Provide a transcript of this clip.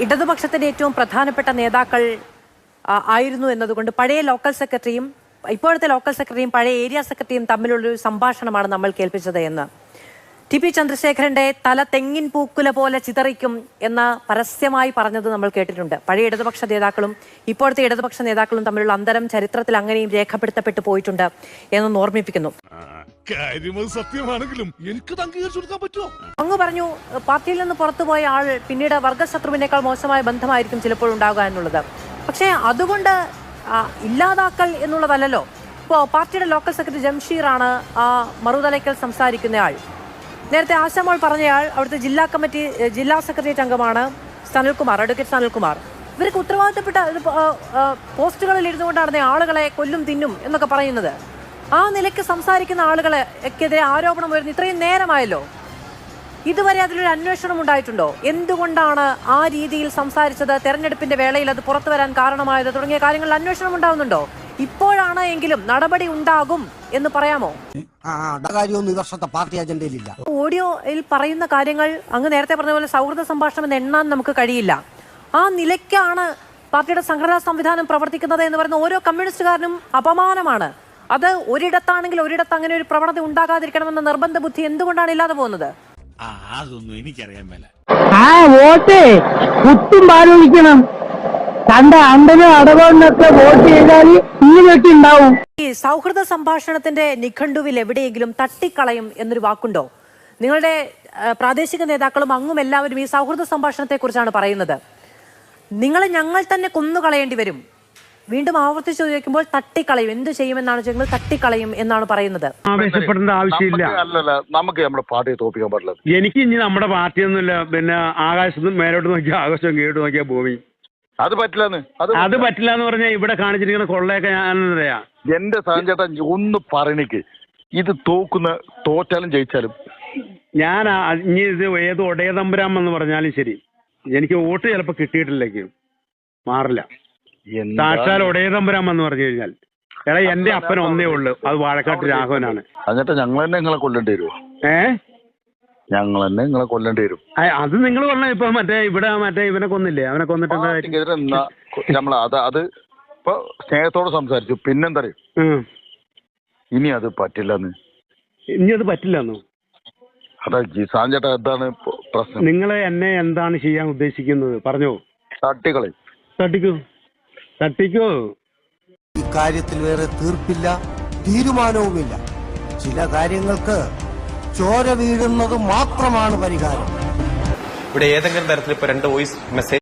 ഇടതുപക്ഷത്തിന്റെ ഏറ്റവും പ്രധാനപ്പെട്ട നേതാക്കൾ ആയിരുന്നു എന്നതുകൊണ്ട് പഴയ ലോക്കൽ സെക്രട്ടറിയും ഇപ്പോഴത്തെ ലോക്കൽ സെക്രട്ടറിയും പഴയ ഏരിയ സെക്രട്ടറിയും തമ്മിലുള്ളൊരു സംഭാഷണമാണ് നമ്മൾ കേൾപ്പിച്ചത് എന്ന്. ടി.പി. ചന്ദ്രശേഖരന്റെ തല തെങ്ങിൻ പൂക്കുല പോലെ ചിതറിക്കും എന്ന് പരസ്യമായി പറഞ്ഞത് നമ്മൾ കേട്ടിട്ടുണ്ട്. പഴയ ഇടതുപക്ഷ നേതാക്കളും ഇപ്പോഴത്തെ ഇടതുപക്ഷ നേതാക്കളും തമ്മിലുള്ള അന്തരം ചരിത്രത്തിൽ അങ്ങനെയും രേഖപ്പെടുത്തപ്പെട്ടു പോയിട്ടുണ്ട് എന്നൊന്ന് ഓർമ്മിപ്പിക്കുന്നു. സത്യമാണെങ്കിലും എനിക്ക് അംഗീകരിച്ചു കൊടുക്കാൻ പറ്റുമോ? അങ്ങ് പറഞ്ഞു പാർട്ടിയിൽ നിന്ന് പുറത്തുപോയ ആൾ പിന്നീട് വർഗശത്രുവിനേക്കാൾ മോശമായ ബന്ധമായിരിക്കും ചിലപ്പോൾ ഉണ്ടാകുക എന്നുള്ളത്. പക്ഷേ അതുകൊണ്ട് ഇല്ലാതാക്കൽ എന്നുള്ളതല്ലല്ലോ. ഇപ്പോൾ പാർട്ടിയുടെ ലോക്കൽ സെക്രട്ടറി ജംഷീറാണ് ആ മറുതലയ്ക്കൽ സംസാരിക്കുന്നയാൾ. നേരത്തെ ആശാമോൾ പറഞ്ഞയാൾ അവിടുത്തെ ജില്ലാ സെക്രട്ടേറിയറ്റ് അംഗമാണ് അഡ്വക്കേറ്റ് സനൽകുമാർ. ഇവർക്ക് ഉത്തരവാദിത്തപ്പെട്ട പോസ്റ്റുകളിൽ ഇരുന്നുകൊണ്ടാണ് ആളുകളെ കൊല്ലും തിന്നും എന്നൊക്കെ പറയുന്നത്. ആ നിലയ്ക്ക് സംസാരിക്കുന്ന ആളുകളെക്കെതിരെ ആരോപണം വരുന്ന ഇത്രയും നേരമായല്ലോ. ഇതുവരെ അതിലൊരു അന്വേഷണം ഉണ്ടായിട്ടുണ്ടോ? എന്തുകൊണ്ടാണ് ആ രീതിയിൽ സംസാരിച്ചത്, തെരഞ്ഞെടുപ്പിന്റെ വേളയിൽ അത് പുറത്തു വരാൻ കാരണമായത് തുടങ്ങിയ കാര്യങ്ങളിൽ അന്വേഷണം ഉണ്ടാവുന്നുണ്ടോ? ഇപ്പോഴാണ് എങ്കിലും നടപടി ഉണ്ടാകും എന്ന് പറയാമോ? ഓഡിയോയിൽ പറയുന്ന കാര്യങ്ങൾ അങ്ങ് നേരത്തെ പറഞ്ഞ പോലെ സൗഹൃദ സംഭാഷണം എന്ന് എണ്ണാൻ നമുക്ക് കഴിയില്ല. ആ നിലയ്ക്കാണ് പാർട്ടിയുടെ സംഘടനാ സംവിധാനം പ്രവർത്തിക്കുന്നത് എന്ന് പറയുന്ന ഓരോ കമ്മ്യൂണിസ്റ്റുകാരനും അപമാനമാണ്. അത് ഒരിടത്താണെങ്കിൽ ഒരിടത്ത് അങ്ങനെ ഒരു പ്രവണത ഉണ്ടാകാതിരിക്കണമെന്ന നിർബന്ധ ബുദ്ധി എന്തുകൊണ്ടാണ് ഇല്ലാതെ പോകുന്നത്? അതൊന്നും എനിക്കറിയാൻ മേല. വോട്ട് കുത്തും പാലോചിക്കണം. കണ്ട അമ്പനും അടവണ്ണൊക്കെ വോട്ട് ചെയ്താൽ ഇങ്ങനെയൊക്കെ ഉണ്ടാവും. ഈ സൗഹൃദ സംഭാഷണത്തിന്റെ നിഘണ്ടുവിൽ എവിടെയെങ്കിലും തട്ടിക്കളയും എന്നൊരു വാക്കുണ്ടോ? നിങ്ങളുടെ പ്രാദേശിക നേതാക്കളും അങ്ങും എല്ലാവരും ഈ സൗഹൃദ സംഭാഷണത്തെ കുറിച്ചാണ് പറയുന്നത്. നിങ്ങളെ ഞങ്ങൾ തന്നെ കൊന്നുകളയേണ്ടി വരും. വീണ്ടും ആവർത്തിച്ച് ചോദിക്കുമ്പോൾ തട്ടിക്കളയും. എന്ത് ചെയ്യുമെന്നാണ് ചോദിക്കുന്നത്? തട്ടിക്കളയും എന്നാണ് പറയുന്നത്. ആവേശപ്പെടേണ്ട ആവശ്യമില്ല. നമുക്ക് നമ്മുടെ പാർട്ടിയെ തോൽപ്പിക്കാൻ പറ്റില്ല. എനിക്ക് ഇനി നമ്മുടെ പാർട്ടിയൊന്നുമില്ല. പിന്നെ ആകാശത്തും മേലോട്ട് നോക്കിയാൽ ആകാശം കീഴോട്ട് നോക്കിയാൽ ഭൂമി. അത് പറ്റില്ലെന്ന് അത് പറ്റില്ല എന്ന് പറഞ്ഞാൽ ഇവിടെ കാണിച്ചിരിക്കുന്ന കൊള്ളയൊക്കെ ഞാൻ പറയാ. എന്റെ സാഞ്ചേട്ടാ ഒന്ന് പറയണിക്ക് ഇത് തോറ്റാലും ജയിച്ചാലും ഞാൻ ഇനി ഇത് ഏത് ഒടയതമ്പുരാം എന്ന് പറഞ്ഞാലും ശരി, എനിക്ക് വോട്ട് ചിലപ്പോൾ കിട്ടിയിട്ടില്ലെങ്കിൽ മാറില്ല. സാക്ഷാൽ ഒടയതമ്പുരാം എന്ന് പറഞ്ഞു കഴിഞ്ഞാൽ എടാ എന്റെ അപ്പൻ ഒന്നേ ഉള്ളു, അത് വാഴക്കാട്ട് രാഘവനാണ്. എന്നിട്ട് ഞങ്ങൾ തന്നെ നിങ്ങളെ കൊല്ലേണ്ടി വരുമോ? ഞങ്ങൾ തന്നെ നിങ്ങളെ കൊല്ലേണ്ടി വരും. അത് നിങ്ങൾ പറഞ്ഞ ഇപ്പൊ ഇവിടെ ഇവനെ കൊന്നില്ലേ? അവനെ കൊന്നിട്ട് നമ്മൾ അത് ഇപ്പൊ സ്നേഹത്തോടെ സംസാരിച്ചു. പിന്നെന്താ ഇനി അത് പറ്റില്ലെന്ന്. ഇനി അത് പറ്റില്ലെന്നോ? അതാ സാഞ്ചേട്ടാ എന്താണ് പ്രശ്നം? നിങ്ങൾ എന്നെ എന്താണ് ചെയ്യാൻ ഉദ്ദേശിക്കുന്നത് പറഞ്ഞോ? തട്ടിക്കോ. ഈ കാര്യത്തിൽ വേറെ തീർപ്പില്ല, തീരുമാനവുമില്ല. ചില കാര്യങ്ങൾക്ക് ചോര വീഴുന്നത് മാത്രമാണ് പരിഹാരം. ഇവിടെ ഏതെങ്കിലും തരത്തിൽ ഇപ്പൊ 2 വോയിസ് മെസ്സേജ്